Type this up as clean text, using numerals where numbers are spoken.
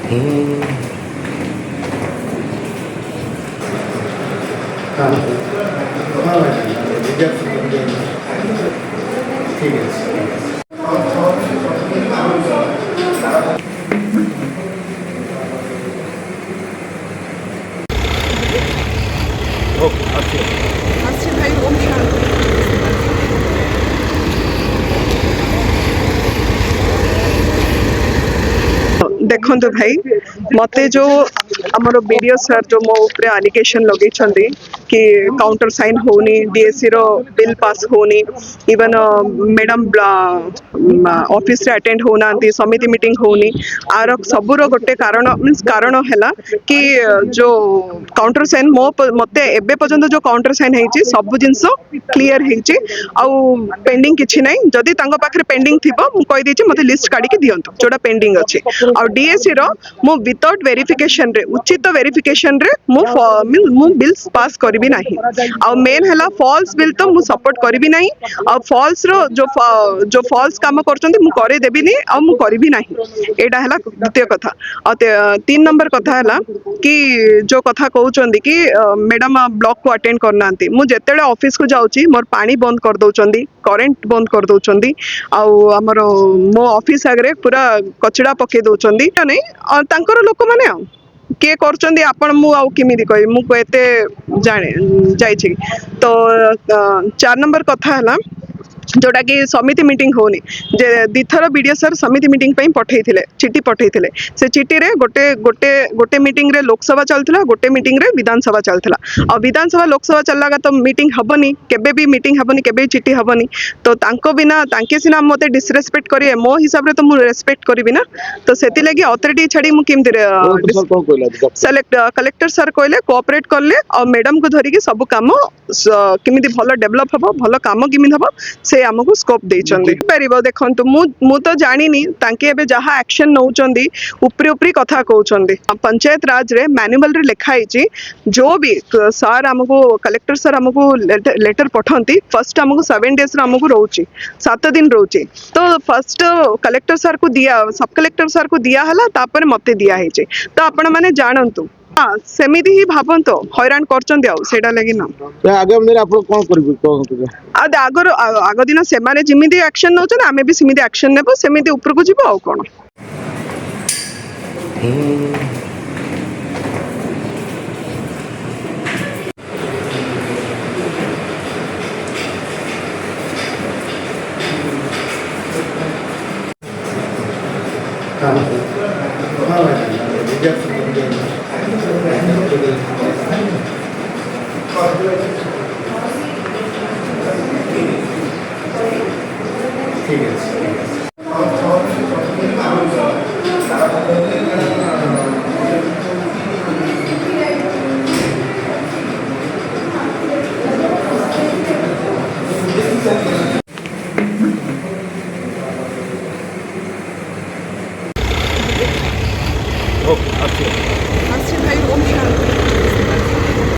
ঠিক আছে। আসছে ভাই ওম শান্তি। ଦେଖନ୍ତୁ ଭାଇ ମତେ ଯୋଉ ଆମର ବିଡିଓ ସାର୍ ଯୋଉ ମୋ ଉପରେ ଆଲିଗେସନ ଲଗେଇଛନ୍ତି କି କାଉଣ୍ଟର ସାଇନ୍ ହଉନି, ଡିଏସି ର ବିଲ୍ ପାସ୍ ହଉନି, ଇଭେନ ମ୍ୟାଡାମ ଅଫିସରେ ଆଟେଣ୍ଡ ହଉନାହାନ୍ତି, ସମିତି ମିଟିଂ ହଉନି, ଆର ସବୁର ଗୋଟେ କାରଣ ହେଲା କି ଯୋଉ କାଉଣ୍ଟର ସାଇନ୍ ମତେ ଏବେ ପର୍ଯ୍ୟନ୍ତ ଯୋଉ କାଉଣ୍ଟର ସାଇନ୍ ହେଇଛି ସବୁ ଜିନିଷ କ୍ଲିୟର ହେଇଛି ଆଉ ପେଣ୍ଡିଂ କିଛି ନାହିଁ। ଯଦି ତାଙ୍କ ପାଖରେ ପେଣ୍ଡିଂ ଥିବ ମୁଁ କହିଦେଇଛି ମତେ ଲିଷ୍ଟ କାଢିକି ଦିଅନ୍ତୁ ଯୋଉଟା ପେଣ୍ଡିଂ ଅଛି। ଆଉ ডিএসি ର ମୁଁ ୱିଦାଉଟ୍ ଭେରିଫିକେସନରେ ଉଚିତ ଭେରିଫିକେସନରେ ମୁଁ ବିଲ୍ସ ପାସ୍ କରିବି ନାହିଁ। ଆଉ ମେନ୍ ହେଲା ଫଲ୍ସ ବିଲ୍ ତ ମୁଁ ସପୋର୍ଟ କରିବି ନାହିଁ। ଆଉ ଫଲ୍ସ ର ଯୋଉ ଫଲ୍ସ କାମ କରୁଛନ୍ତି ମୁଁ କରେଇଦେବିନି ଆଉ ମୁଁ କରିବି ନାହିଁ। ଏଇଟା ହେଲା ଦ୍ୱିତୀୟ କଥା। ଆଉ 3 ନମ୍ବର କଥା ହେଲା କି ଯୋଉ କଥା କହୁଛନ୍ତି କି ମ୍ୟାଡାମ ବ୍ଲକକୁ ଆଟେଣ୍ଡ କରୁନାହାନ୍ତି। ମୁଁ ଯେତେବେଳେ ଅଫିସକୁ ଯାଉଛି ମୋର ପାଣି ବନ୍ଦ କରିଦଉଛନ୍ତି, କରେଣ୍ଟ ବନ୍ଦ କରିଦଉଛନ୍ତି, ଆଉ ଆମର ମୋ ଅଫିସ ଆଗରେ ପୁରା କଚଡା ପକେଇ ଦଉଛନ୍ତି। ନାଇଁ ତାଙ୍କର ଲୋକମାନେ ଆଉ କିଏ କରୁଛନ୍ତି ଆପଣ ମୁଁ ଆଉ କେମିତି କହିବି, ମୁଁ ଏତେ ଯାଇଛି। ତ 4 ନମ୍ବର କଥା ହେଲା जोटा कि समिति मीटिंग होनी जे दिथर बीडीओ सर समिति मीटिंग पे पठेइथिले चिट्ठी पठेइथिले से चिट्ठी रे गोटे गोटे गोटे मीटिंग रे लोकसभा चलथिला, गोटे मीटिंग रे विधानसभा चलथिला। आ विधानसभा लोकसभा चललागा तो मीटिंग हबनी, केबे भी मीटिंग हबनी, केबे चिट्ठी हबनी। तो तांको बिना तांके सिना मते डिसरेस्पेक्ट करिए, मो हिसाब रे तो मु रेस्पेक्ट करबी ना। तो सेति लागि अथॉरिटी छाडी मु केमति सेलेक्ट कलेक्टर सर कहले कोऑपरेट करले और मैडम को धरि के सब काम केमिति भलो डेवलप हबो, भलो काम केमिति हबो से आमको स्कोप देइचंदी परिबो। देखंतु मु तो जानिनी तांके एबे जहा एक्शन नउचंदी उपरी उपरी कथा कहउचंदी। पंचायत राज रे मैनुअल रे लिखा हिची जो भी सर आमको कलेक्टर सर आमको लेटर पठंती फर्स्ट आमको 7 डेज रे आमको रहउची 7 दिन रहउची। तो फर्स्ट कलेक्टर सर को दिया, सब कलेक्टर सर को दिया हला, तापर मते दिया हिची। तो आपण माने जानंतु हाँ सेमिति ही भाबंतो हैरान करचंदी आउ सेटा लागि ना आगामी दिन आप कोन करबे कोन आग दिन से जिमिति एक्शन नौचन आमे भी सिमिति एक्शन नेबो, सेमिति ऊपर को जीवो आउ कोन। हाँ